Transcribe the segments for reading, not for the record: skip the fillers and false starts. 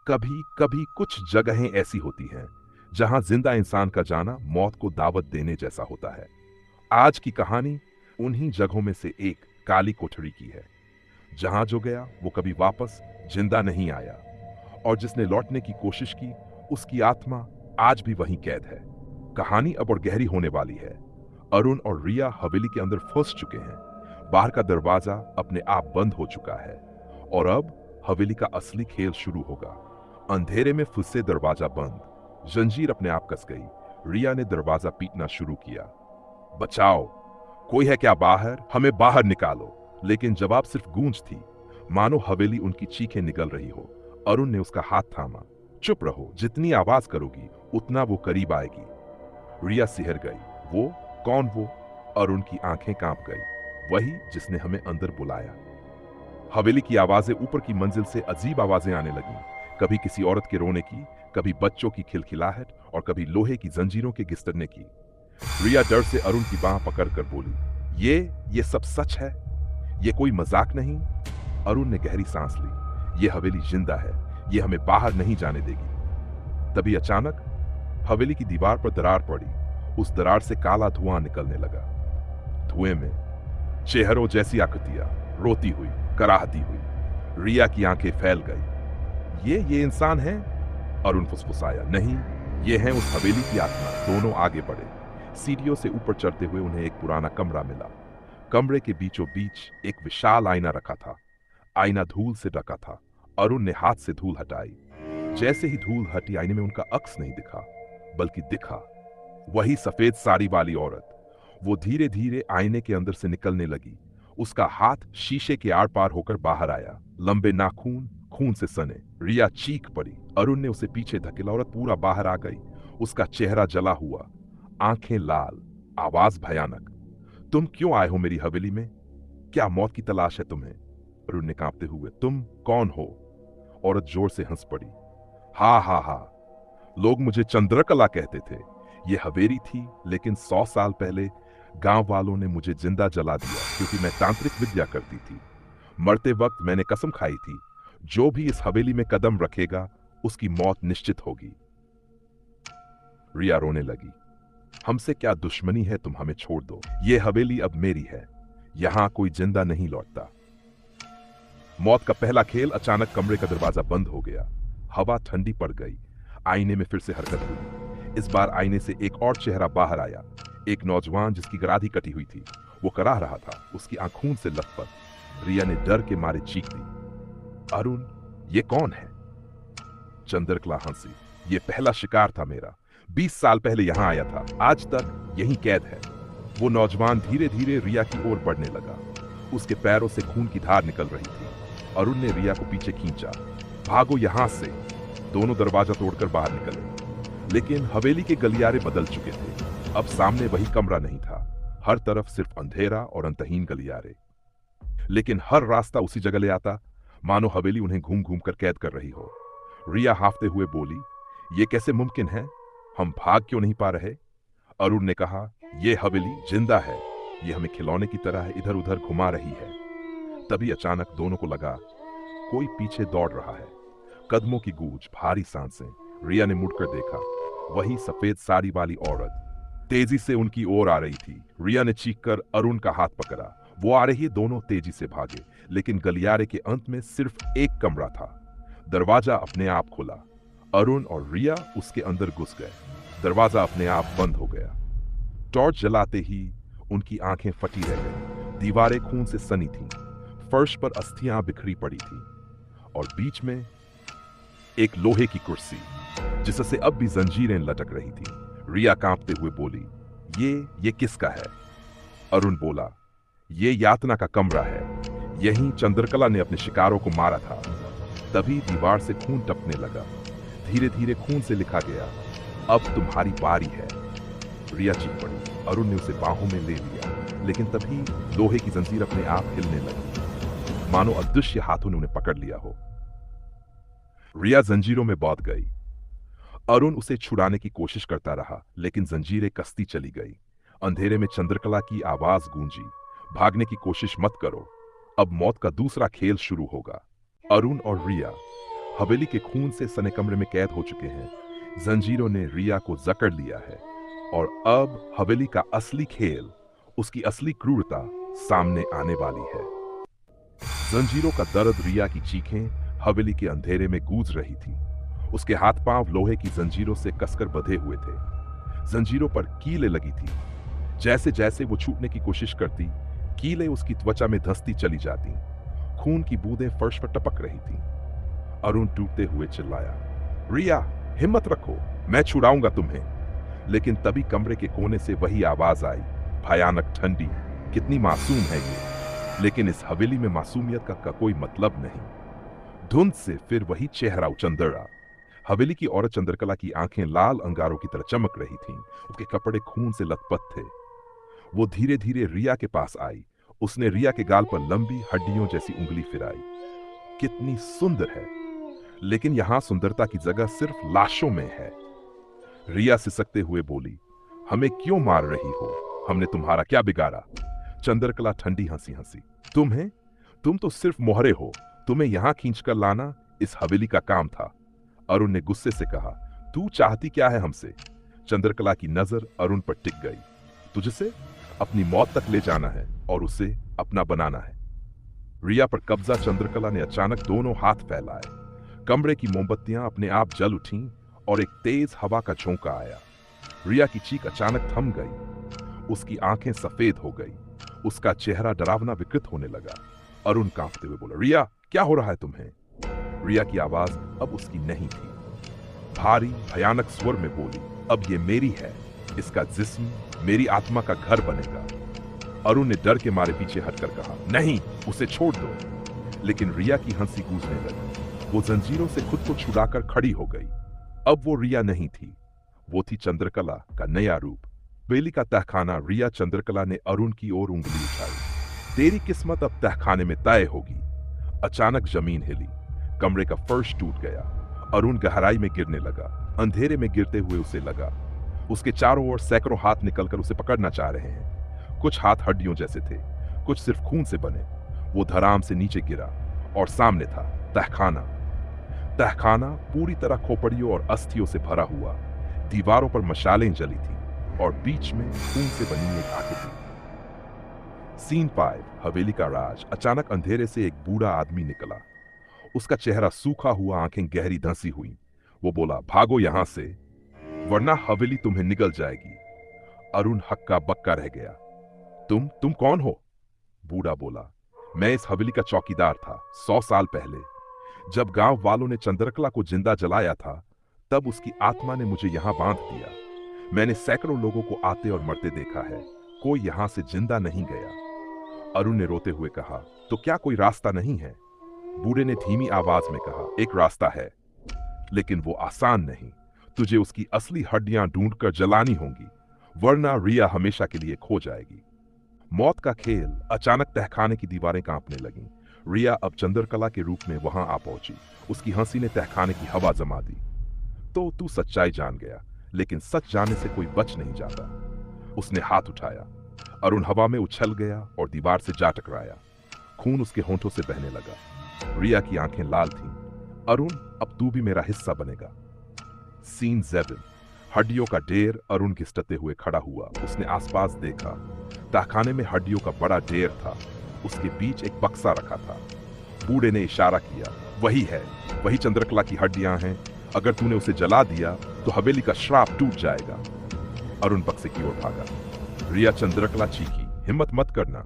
कभी कभी कुछ जगहें ऐसी होती हैं जहां जिंदा इंसान का जाना मौत को दावत देने जैसा होता है। आज की कहानी उन्हीं जगहों में से एक काली कोठरी की है, जहां जो गया वो कभी वापस जिंदा नहीं आया, और जिसने लौटने की कोशिश की उसकी आत्मा आज भी वहीं कैद है। कहानी अब और गहरी होने वाली है। अरुण और रिया हवेली के अंदर फंस चुके हैं। बाहर का दरवाजा अपने आप बंद हो चुका है और अब हवेली का असली खेल शुरू होगा। अंधेरे में फुस्से दरवाजा बंद, जंजीर अपने आप कस गई। रिया ने दरवाजा पीटना शुरू किया। बचाओ, कोई है क्या बाहर? हमें बाहर निकालो। लेकिन जवाब सिर्फ गूंज थी, मानो हवेली उनकी चीखें निगल रही हो। अरुण ने उसका हाथ थामा। चुप रहो, जितनी आवाज करोगी उतना वो करीब आएगी। रिया सिहर गई। वो कौन? वो अरुण की आंखें कांप गई। वही जिसने हमें अंदर बुलाया। हवेली की आवाजें ऊपर की मंजिल से अजीब आवाजें आने लगीं। कभी किसी औरत के रोने की, कभी बच्चों की खिलखिलाहट और कभी लोहे की जंजीरों के घिसटने की। रिया डर से अरुण की बांह पकड़कर बोली, ये सब सच है? ये कोई मजाक नहीं? अरुण ने गहरी सांस ली। ये हवेली जिंदा है, ये हमें बाहर नहीं जाने देगी। तभी अचानक हवेली की दीवार पर दरार पड़ी। उस दरार से काला धुआं निकलने लगा। धुएं में चेहरों जैसी आकृतियां, रोती हुई, कराहती हुई। रिया की आंखें फैल गई। ये इंसान है? अरुण फुसफुसाया। नहीं, ये है उस हवेली की आत्मा। दोनों आगे बढ़े। सीढ़ियों से ऊपर चढ़ते हुए उन्हें एक पुराना कमरा मिला। कमरे के बीचों बीच एक विशाल आईना रखा था। आईना धूल से ढका था। अरुण ने हाथ से धूल हटाई। जैसे ही धूल हटी, आईने में उनका अक्स नहीं दिखा, बल्कि दिखा वही सफेद साड़ी वाली औरत। वो धीरे धीरे आईने के अंदर से निकलने लगी। उसका हाथ शीशे के आर पार होकर बाहर आया। लंबे नाखून खून से सने। रिया चीख पड़ी। अरुण ने उसे पीछे धकेला। औरत पूरा बाहर आ गई। उसका चेहरा जला हुआ, आंखें लाल, आवाज भयानक। तुम क्यों आए हो मेरी हवेली में? क्या मौत की तलाश है तुम्हें? अरुण ने कांपते हुए। तुम कौन हो? औरत जोर से हंस पड़ी। हा हा हा, लोग मुझे चंद्रकला कहते थे। ये हवेली थी, लेकिन 100 साल पहले गांव वालों ने मुझे जिंदा जला दिया, क्योंकि मैं तांत्रिक विद्या करती थी। मरते वक्त मैंने कसम खाई थी, जो भी इस हवेली में कदम रखेगा उसकी मौत निश्चित होगी। रिया रोने लगी। हमसे क्या दुश्मनी है? तुम हमें छोड़ दो। ये हवेली अब मेरी है। यहां कोई जिंदा नहीं लौटता। मौत का पहला खेल। अचानक कमरे का दरवाजा बंद हो गया। हवा ठंडी पड़ गई। आईने में फिर से हरकत हुई। इस बार आईने से एक और चेहरा बाहर आया। एक नौजवान जिसकी गराधी कटी हुई थी। वो कराह रहा था, उसकी आंख खून से लथपथ। रिया ने डर के मारे चीख दी। अरुण, ये कौन है? चंद्रकला हंसी। ये पहला शिकार था मेरा। 20 साल पहले यहां आया था, आज तक यहीं कैद है। वो नौजवान धीरे धीरे रिया की ओर बढ़ने लगा। उसके पैरों से खून की धार निकल रही थी। अरुण ने रिया को पीछे खींचा। भागो यहां से। दोनों दरवाजा तोड़कर बाहर निकले। लेकिन हवेली के गलियारे बदल चुके थे। अब सामने वही कमरा नहीं था। हर तरफ सिर्फ अंधेरा और अंतहीन गलियारे। लेकिन हर रास्ता उसी जगह ले आता, मानो हवेली उन्हें घूम घूम कर कैद कर रही हो। रिया हाफते हुए बोली, ये कैसे मुमकिन है? हम भाग क्यों नहीं पा रहे? अरुण ने कहा, यह हवेली जिंदा है। ये हमें खिलौने की तरह इधर उधर घुमा रही है। तभी अचानक दोनों को लगा कोई पीछे दौड़ रहा है। कदमों की गूंज, भारी सांसें। रिया ने मुड़कर देखा। वही सफेद साड़ी वाली औरत तेजी से उनकी ओर आ रही थी। रिया ने चीखकर अरुण का हाथ पकड़ा। वो आ रही है। दोनों तेजी से भागे, लेकिन गलियारे के अंत में सिर्फ एक कमरा था। दरवाजा अपने आप खुला। अरुण और रिया उसके अंदर घुस गए। दरवाजा अपने आप बंद हो गया। टॉर्च जलाते ही उनकी आंखें फटी रह गईं। दीवारें खून से सनी थीं। फर्श पर अस्थियां बिखरी पड़ी थीं और बीच में एक लोहे की कुर्सी, जिससे अब भी जंजीरें लटक रही थी। रिया कांपते हुए बोली, ये किसका है? अरुण बोला, ये यातना का कमरा है। यहीं चंद्रकला ने अपने शिकारों को मारा था। तभी दीवार से खून टपकने लगा। धीरे धीरे खून से लिखा गया, अब तुम्हारी बारी है। रिया चीख पड़ी। अरुण ने उसे बाहों में ले लिया, लेकिन तभी लोहे की जंजीर अपने आप हिलने लगी, मानो अदृश्य हाथों ने उन्हें पकड़ लिया हो। रिया जंजीरों में बौंध गई। अरुण उसे छुड़ाने की कोशिश करता रहा, लेकिन जंजीरें कसती चली गई। अंधेरे में चंद्रकला की आवाज गूंजी, भागने की कोशिश मत करो, अब मौत का दूसरा खेल शुरू होगा। अरुण और रिया हवेली के खून से सने कमरे में कैद हो चुके हैं। जंजीरों ने रिया को जकड़ लिया है और अब हवेली का असली खेल, उसकी असली क्रूरता सामने आने वाली है। जंजीरों का दर्द, रिया की चीखें हवेली के अंधेरे में गूंज रही थी। उसके हाथ पांव लोहे की जंजीरों से कसकर बंधे हुए थे। जंजीरों पर कीलें लगी थी। जैसे जैसे वो छूटने की कोशिश करती, कीलें उसकी त्वचा में धंसती चली जाती। खून की बूंदें फर्श पर टपक रही थी। अरुण टूटते हुए चिल्लाया, रिया, हिम्मत रखो, मैं छुड़ाऊंगा तुम्हें। लेकिन तभी कमरे के कोने से वही आवाज आई, भयानक, ठंडी। कितनी मासूम है ये, लेकिन इस हवेली में मासूमियत का कोई मतलब नहीं। धुंध से फिर वही चेहरा चंद्रा। हवेली की औरत चंद्रकला की आंखें लाल अंगारों की तरह चमक रही थीं। उसके कपड़े खून से लथपथ थे। वो धीरे धीरे रिया के पास आई। उसने रिया के गाल पर लंबी हड्डियों जैसी उंगली फिराई। कितनी सुंदर है, लेकिन यहां सुंदरता की जगह सिर्फ लाशों में है। रिया सिसकते हुए बोली, हमें क्यों मार रही हो? हमने तुम्हारा क्या बिगाड़ा? चंद्रकला ठंडी हंसी हंसी, तुम तो सिर्फ मोहरे हो। तुम्हें यहां खींचकर लाना इस हवेली का काम था। अरुण ने गुस्से से कहा, तू चाहती क्या है हमसे? चंद्रकला की नजर अरुण पर टिक गई। तुझसे अपनी मौत तक ले जाना है और उसे अपना बनाना है। रिया पर कब्जा चंद्रकला ने अचानक दोनों हाथ फैलाए। कमरे की मोमबत्तियां अपने आप जल उठीं और एक तेज हवा का झोंका आया। रिया की चीख अचानक थम गई। उसकी आंखें सफेद हो गई। उसका चेहरा डरावना विकृत होने लगा। अरुण कांपते हुए बोला, रिया, क्या हो रहा है तुम्हें? रिया की आवाज अब उसकी नहीं थी। भारी भयानक स्वर में बोली, अब ये मेरी है। इसका जिस्म मेरी आत्मा का घर बनेगा। अरुण ने डर के मारे पीछे हटकर कहा, नहीं, उसे छोड़ दो। लेकिन रिया की हंसी गूंजने लगी। वो जंजीरों से खुद को छुड़ाकर खड़ी हो गई। अब वो रिया नहीं थी, वो थी चंद्रकला का नया रूप। बेली का तहखाना। रिया चंद्रकला ने अरुण की ओर उंगली उठाई। तेरी किस्मत अब तहखाने में तय होगी। अचानक जमीन हिली। कमरे का फर्श टूट गया। अरुण गहराई में गिरने लगा। अंधेरे में गिरते हुए उसे लगा उसके चारों ओर सैकड़ों हाथ निकलकर उसे पकड़ना चाह रहे हैं। कुछ हाथ हड्डियों जैसे थे, कुछ सिर्फ खून से बने। वो धड़ाम से नीचे गिरा और सामने था तहखाना। तहखाना पूरी तरह खोपड़ियों और अस्थियों से भरा हुआ। दीवारों पर मशालें जली थी और बीच में खून से बनी एक आकृति। सीन 5, हवेली का राज। अचानक अंधेरे से एक बूढ़ा आदमी निकला। उसका चेहरा सूखा हुआ, आंखें गहरी धंसी हुई। वो बोला, भागो यहां से, वरना हवेली तुम्हें निगल जाएगी। अरुण हक्का बक्का रह गया। तुम कौन हो? बूढ़ा बोला, मैं इस हवेली का चौकीदार था 100 साल पहले। जब गांव वालों ने चंद्रकला को जिंदा जलाया था, तब उसकी आत्मा ने मुझे यहां बांध दिया। मैंने सैकड़ों लोगों को आते और मरते देखा है, कोई यहां से जिंदा नहीं गया। अरुण ने रोते हुए कहा, तो क्या कोई रास्ता नहीं है? बूढ़े ने धीमी आवाज में कहा, एक रास्ता है, लेकिन वो आसान नहीं। तुझे उसकी असली हड्डियां ढूंढकर जलानी होंगी, वरना रिया हमेशा के लिए खो जाएगी। मौत का खेल। अचानक तहखाने की दीवारें कांपने लगीं। रिया अब चंद्रकला के रूप में वहां आ पहुंची। उसकी हंसी ने तहखाने की हवा जमा दी। तो तू सच्चाई जान गया, लेकिन सच जाने से कोई बच नहीं जाता। उसने हाथ उठाया। अरुण हवा में उछल गया और दीवार से जा टकराया। खून उसके होंठों से बहने लगा। रिया की आंखें लाल थीं। अरुण, अब तू भी मेरा हिस्सा बनेगा। सीन 7, हड्डियों का ढेर। अरुण घिसटते हुए खड़ा हुआ। उसने आसपास देखा। तहखाने में हड्डियों का बड़ा ढेर था। उसके बीच एक बक्सा रखा था। बूढ़े ने इशारा किया, वही है, वही चंद्रकला की हड्डियां हैं। अगर तूने उसे जला दिया तो हवेली का श्राप टूट जाएगा। अरुण बक्से की ओर भागा। रिया चंद्रकला चीखी, हिम्मत मत करना।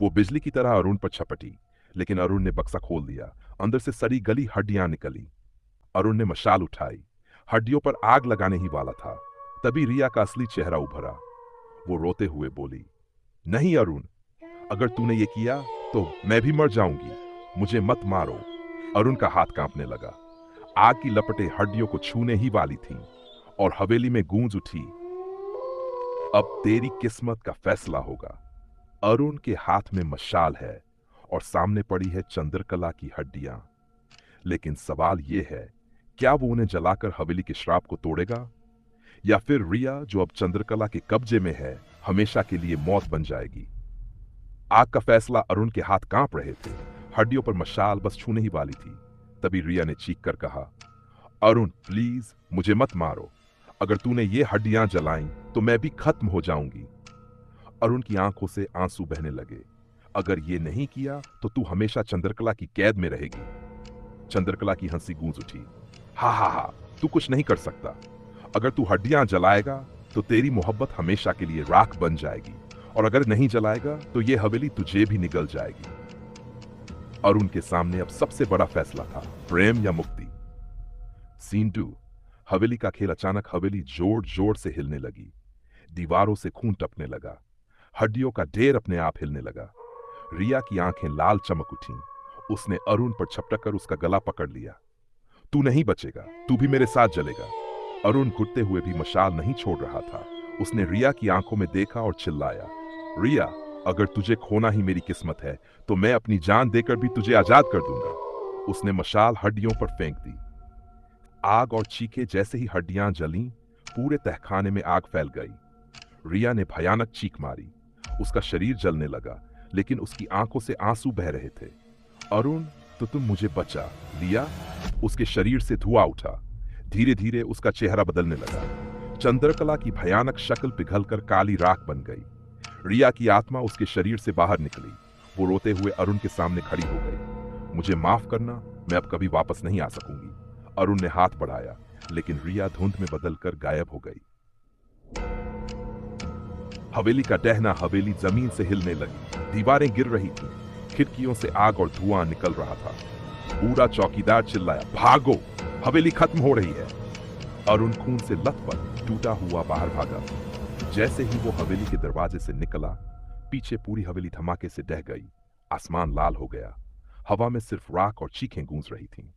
वो बिजली की तरह अरुण पर छपटी, लेकिन अरुण ने बक्सा खोल दिया। अंदर से सड़ी गली हड्डियां निकली। अरुण ने मशाल उठाई। हड्डियों पर आग लगाने ही वाला था, तभी रिया का असली चेहरा उभरा। वो रोते हुए बोली, नहीं अरुण, अगर तूने ये किया तो मैं भी मर जाऊंगी। मुझे मत मारो। अरुण का हाथ कांपने लगा। आग की लपटें हड्डियों को छूने ही वाली थीं और हवेली में गूंज उठी, अब तेरी किस्मत का फैसला होगा। अरुण के हाथ में मशाल है और सामने पड़ी है चंद्रकला की हड्डियां। लेकिन सवाल यह है, क्या वो उन्हें जलाकर हवेली के श्राप को तोड़ेगा, या फिर रिया, जो अब चंद्रकला के कब्जे में है, हमेशा के लिए मौत बन जाएगी? आग का फैसला। अरुण के हाथ कांप रहे थे। हड्डियों पर मशाल बस छूने ही वाली थी, तभी रिया ने चीख कर कहा, अरुण प्लीज मुझे मत मारो, अगर तूने ये हड्डियां जलाई तो मैं भी खत्म हो जाऊंगी। अरुण की आंखों से आंसू बहने लगे। अगर ये नहीं किया तो तू हमेशा चंद्रकला की कैद में रहेगी। चंद्रकला की हंसी गूंज उठी। हा हा हा, तू कुछ नहीं कर सकता। अगर तू हड्डियां जलाएगा तो तेरी मोहब्बत हमेशा के लिए राख बन जाएगी, और अगर नहीं जलाएगा तो ये हवेली तुझे भी निगल जाएगी। अरुण के सामने अब सबसे बड़ा फैसला था, प्रेम या मुक्ति। सीन 2। हवेली का खेल। अचानक हवेली जोर जोर से हिलने लगी। दीवारों से खून टपकने लगा। हड्डियों का ढेर अपने आप हिलने लगा। रिया की आंखें लाल चमक उठीं। उसने अरुण पर झपट कर उसका गला पकड़ लिया। तू नहीं बचेगा, तू भी मेरे साथ जलेगा। अरुण घुटते हुए भी मशाल नहीं छोड़ रहा था। उसने रिया की आंखों में देखा और चिल्लाया, रिया, अगर तुझे खोना ही मेरी किस्मत है तो मैं अपनी जान देकर भी तुझे आजाद कर दूंगा। उसने मशाल हड्डियों पर फेंक दी। आग और चीखे जैसे ही हड्डियां जलीं, पूरे तहखाने में आग फैल गई। रिया ने भयानक चीख मारी। उसका शरीर जलने लगा, लेकिन उसकी आंखों से आंसू बह रहे थे। अरुण, तो तुम मुझे बचा लिया। उसके शरीर से धुआं उठा। धीरे धीरे उसका चेहरा बदलने लगा। चंद्रकला की भयानक शक्ल पिघलकर काली राख बन गई। रिया की आत्मा उसके शरीर से बाहर निकली। वो रोते हुए अरुण के सामने खड़ी हो गई। मुझे माफ करना, मैं अब कभी वापस नहीं आ सकूंगी। अरुण ने हाथ बढ़ाया, लेकिन रिया धुंध में बदलकर गायब हो गई। हवेली का टहना हवेली जमीन से हिलने लगी। दीवारें गिर रही थीं। खिड़कियों से आग और धुआं निकल रहा था। पूरा चौकीदार चिल्लाया, भागो, हवेली खत्म हो रही है। अरुण खून से लथपथ टूटा हुआ बाहर भागा। जैसे ही वो हवेली के दरवाजे से निकला, पीछे पूरी हवेली धमाके से ढह गई। आसमान लाल हो गया। हवा में सिर्फ राख और चीखें गूंज रही थीं।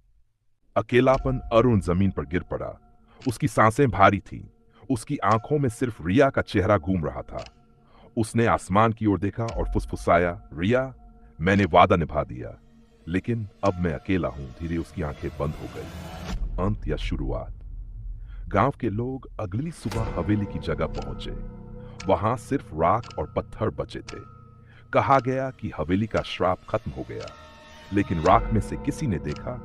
अकेलापन। अरुण जमीन पर गिर पड़ा। उसकी सांसें भारी थीं। उसकी आंखों में सिर्फ रिया का चेहरा घूम रहा था। उसने आसमान की ओर देखा और फुसफुसाया, रिया, मैंने वादा निभा दिया, लेकिन अब मैं अकेला हूं। धीरे उसकी आंखें बंद हो गई। अंत या शुरुआत। गांव के लोग अगली सुबह हवेली की जगह पहुंचे। वहां सिर्फ राख और पत्थर बचे थे। कहा गया कि हवेली का श्राप खत्म हो गया, लेकिन राख में से किसी ने देखा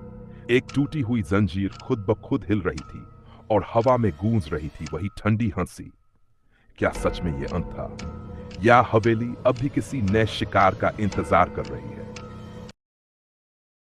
एक टूटी हुई जंजीर खुद ब खुद हिल रही थी और हवा में गूंज रही थी वही ठंडी हंसी। क्या सच में यह अंत था, या हवेली अब भी किसी नए शिकार का इंतजार कर रही?